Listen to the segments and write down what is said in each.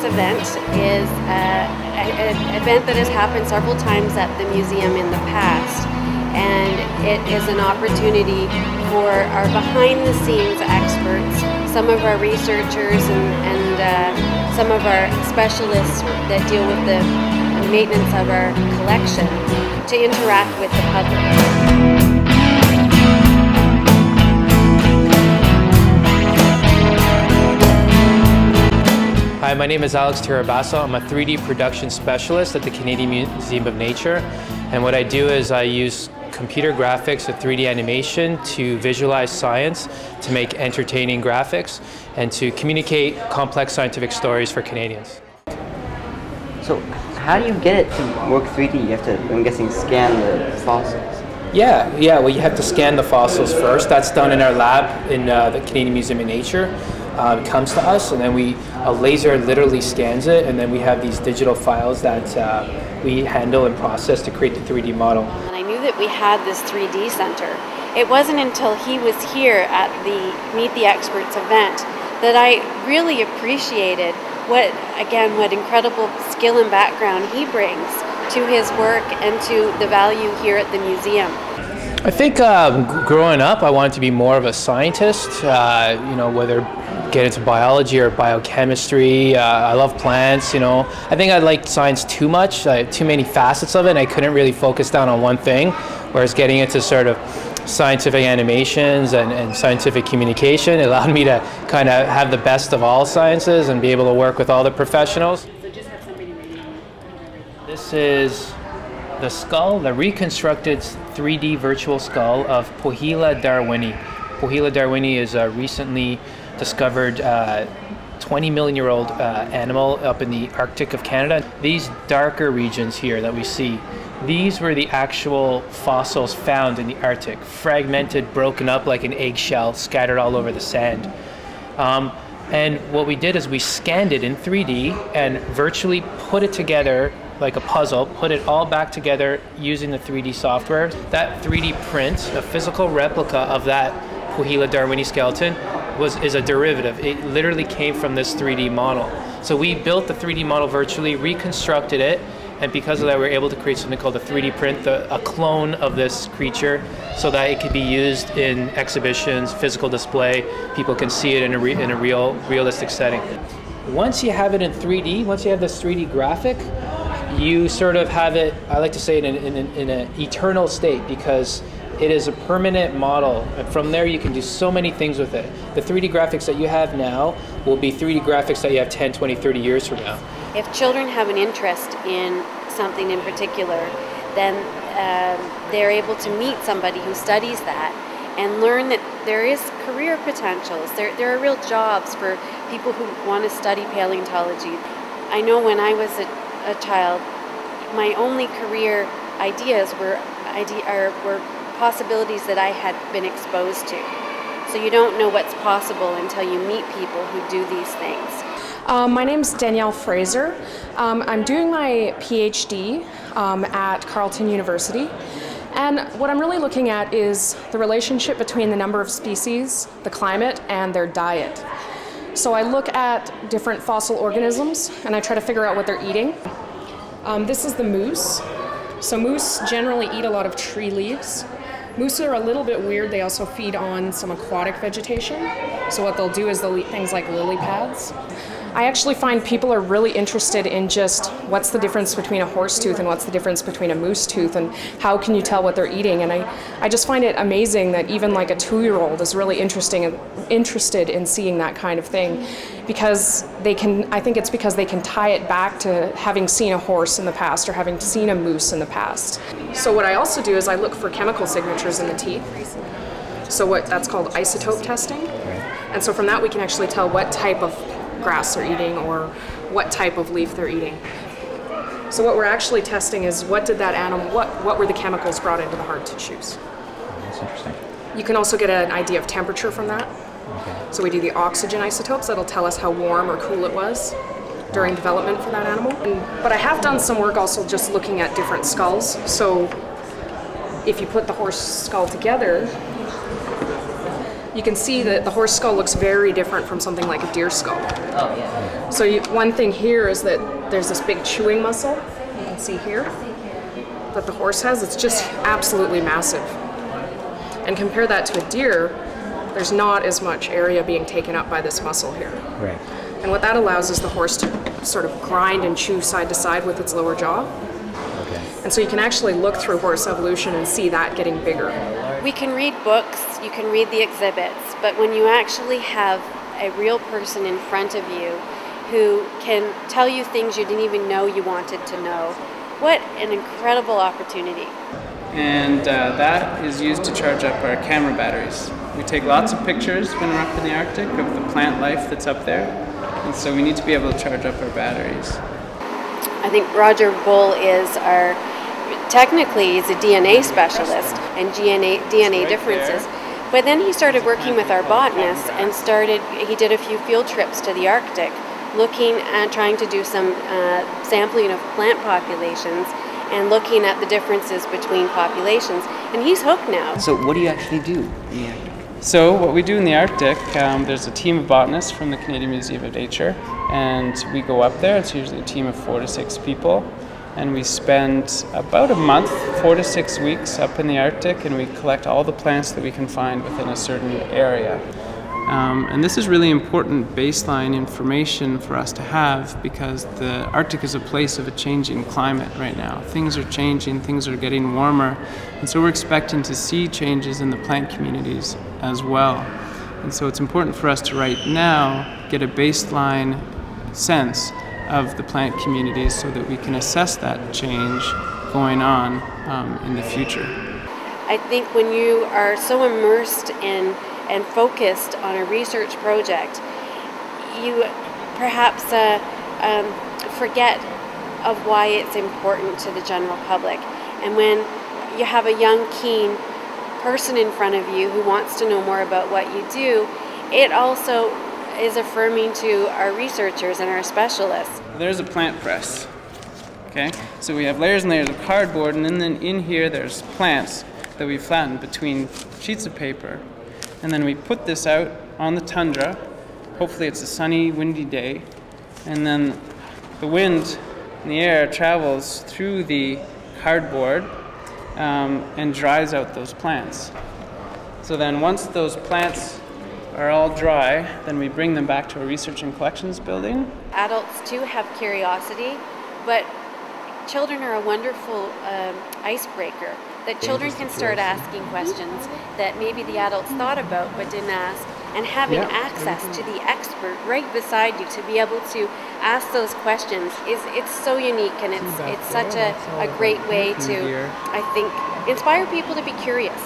Experts event is an event that has happened several times at the museum in the past, and it is an opportunity for our behind-the-scenes experts, some of our researchers and some of our specialists that deal with the maintenance of our collection, to interact with the public. Hi, my name is Alex Tirabasso. I'm a 3D production specialist at the Canadian Museum of Nature. And what I do is I use computer graphics with 3D animation to visualize science, to make entertaining graphics, and to communicate complex scientific stories for Canadians. So how do you get it to work 3D? You have to, I'm guessing, scan the fossils. Yeah, well, you have to scan the fossils first. That's done in our lab in the Canadian Museum of Nature. It comes to us, and then a laser literally scans it, and then we have these digital files that we handle and process to create the 3D model. And I knew that we had this 3D center. It wasn't until he was here at the Meet the Experts event that I really appreciated what incredible skill and background he brings to his work and to the value here at the museum. I think growing up, I wanted to be more of a scientist, whether get into biology or biochemistry. I love plants, I think I liked science too much, too many facets of it, and I couldn't really focus down on one thing, whereas getting into sort of scientific animations and scientific communication allowed me to kind of have the best of all sciences and be able to work with all the professionals. This is the skull, the reconstructed 3D virtual skull of Pohila darwini. Pohila darwini is a recently discovered 20 million year old animal up in the Arctic of Canada. These darker regions here that we see, these were the actual fossils found in the Arctic, fragmented, broken up like an eggshell, scattered all over the sand. And what we did is we scanned it in 3D and virtually put it together like a puzzle, put it all back together using the 3D software. That 3D print, a physical replica of that Pohila darwini skeleton, is a derivative. It literally came from this 3D model. So we built the 3D model virtually, reconstructed it, and because of that we were able to create something called a 3D print, a clone of this creature, so that it could be used in exhibitions, physical display. People can see it in a realistic setting. Once you have it in 3D, once you have this 3D graphic, you sort of have it, I like to say, in an eternal state, because it is a permanent model, and from there you can do so many things with it. The 3D graphics that you have now will be 3D graphics that you have 10, 20, 30 years from now. If children have an interest in something in particular, then they're able to meet somebody who studies that and learn that there is career potentials. There are real jobs for people who want to study paleontology. I know when I was a child, my only career ideas were possibilities that I had been exposed to. So you don't know what's possible until you meet people who do these things. My name's Danielle Fraser. I'm doing my PhD at Carleton University. And what I'm really looking at is the relationship between the number of species, the climate, and their diet. So I look at different fossil organisms and I try to figure out what they're eating. This is the moose. So moose generally eat a lot of tree leaves. Moose are a little bit weird. They also feed on some aquatic vegetation. So what they'll do is they'll eat things like lily pads. I actually find people are really interested in just what's the difference between a horse tooth and what's the difference between a moose tooth, and how can you tell what they're eating. And I just find it amazing that even like a 2-year-old is really interested in seeing that kind of thing, because I think it's because they can tie it back to having seen a horse in the past or having seen a moose in the past. So what I also do is I look for chemical signatures in the teeth. So that's called isotope testing. And so from that we can actually tell what type of grass they're eating or what type of leaf they're eating. So what we're actually testing is what did that animal, what were the chemicals brought into the hard tissues. That's interesting. You can also get an idea of temperature from that. Okay. So we do the oxygen isotopes that'll tell us how warm or cool it was during development for that animal. But I have done some work also just looking at different skulls. So if you put the horse skull together, you can see that the horse skull looks very different from something like a deer skull. Oh, yeah. So one thing here is that there's this big chewing muscle, you can see here, that the horse has. It's just absolutely massive. And compare that to a deer, there's not as much area being taken up by this muscle here. Right. And what that allows is the horse to sort of grind and chew side to side with its lower jaw. Okay. And so you can actually look through horse evolution and see that getting bigger. We can read books, you can read the exhibits, but when you actually have a real person in front of you who can tell you things you didn't even know you wanted to know, what an incredible opportunity. And that is used to charge up our camera batteries. We take lots of pictures when we're up in the Arctic of the plant life that's up there, and so we need to be able to charge up our batteries. I think Roger Bull is technically he's a DNA specialist and DNA differences. But then he started working with our botanists and he did a few field trips to the Arctic, looking at trying to do some sampling of plant populations and looking at the differences between populations. And he's hooked now. So what do you actually do? Yeah. So what we do in the Arctic, there's a team of botanists from the Canadian Museum of Nature, and we go up there. It's usually a team of 4 to 6 people, and we spend about a month, 4 to 6 weeks up in the Arctic, and we collect all the plants that we can find within a certain area. And this is really important baseline information for us to have, because the Arctic is a place of a changing climate right now. Things are changing, things are getting warmer, and so we're expecting to see changes in the plant communities as well. And so it's important for us to right now get a baseline sense of the plant communities so that we can assess that change going on in the future. I think when you are so immersed in and focused on a research project, you perhaps forget of why it's important to the general public. And when you have a young, keen person in front of you who wants to know more about what you do, it also is affirming to our researchers and our specialists. There's a plant press. Okay, so we have layers and layers of cardboard, and then in here there's plants that we flatten between sheets of paper. And then we put this out on the tundra. Hopefully it's a sunny, windy day. And then the wind in the air travels through the cardboard and dries out those plants. So then once those plants are all dry, then we bring them back to a research and collections building. Adults too have curiosity, but children are a wonderful icebreaker. That children can start asking questions that maybe the adults thought about but didn't ask, and having access to the expert right beside you to be able to ask those questions it's so unique, and it's such a great way to, I think, inspire people to be curious.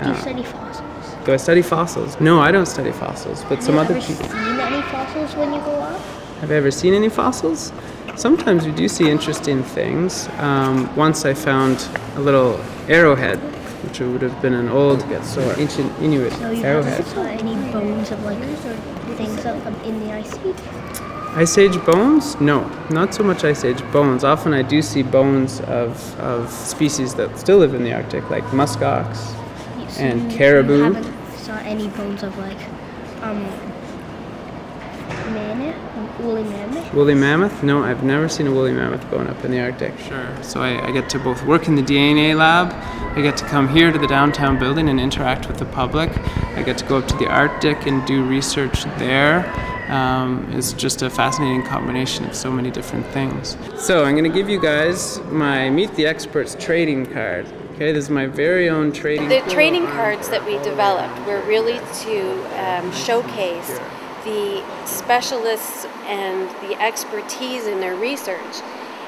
Do you study fossils? Do I study fossils? No, I don't study fossils, but some other people. Have you ever seen any fossils when you go up? Have I ever seen any fossils? Sometimes we do see interesting things. Once I found a little arrowhead, which would have been an old ancient Inuit arrowhead. So you haven't saw any bones of like things in the Ice Age? Ice Age bones? No, not so much Ice Age bones. Often I do see bones of species that still live in the Arctic, like muskox and caribou. You haven't saw any bones of like woolly mammoth? Woolly mammoth? No, I've never seen a woolly mammoth bone up in the Arctic. Sure. So I get to both work in the DNA lab, I get to come here to the downtown building and interact with the public, I get to go up to the Arctic and do research there. It's just a fascinating combination of so many different things. So I'm going to give you guys my Meet the Experts trading card. Okay, this is my very own trading card. The trading cards that we developed were really to showcase the specialists and the expertise in their research,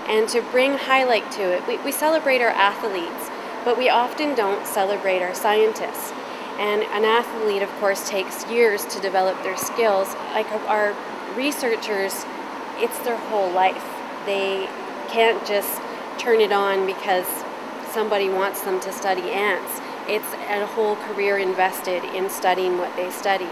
and to bring highlight to it. We celebrate our athletes, but we often don't celebrate our scientists. And an athlete, of course, takes years to develop their skills. Like our researchers, it's their whole life. They can't just turn it on because somebody wants them to study ants. It's a whole career invested in studying what they study.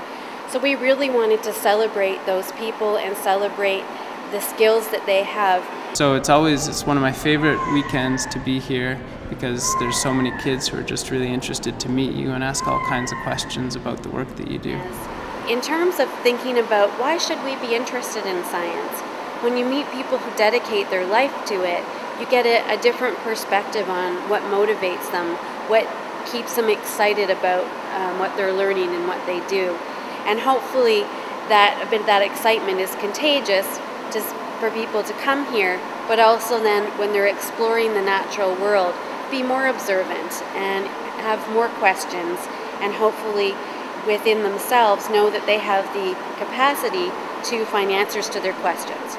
So we really wanted to celebrate those people and celebrate the skills that they have. So it's one of my favorite weekends to be here because there's so many kids who are just really interested to meet you and ask all kinds of questions about the work that you do. In terms of thinking about why should we be interested in science, when you meet people who dedicate their life to it, you get a different perspective on what motivates them, what keeps them excited about what they're learning and what they do. And hopefully that excitement is contagious for people to come here, but also then when they're exploring the natural world, be more observant and have more questions, and hopefully within themselves know that they have the capacity to find answers to their questions.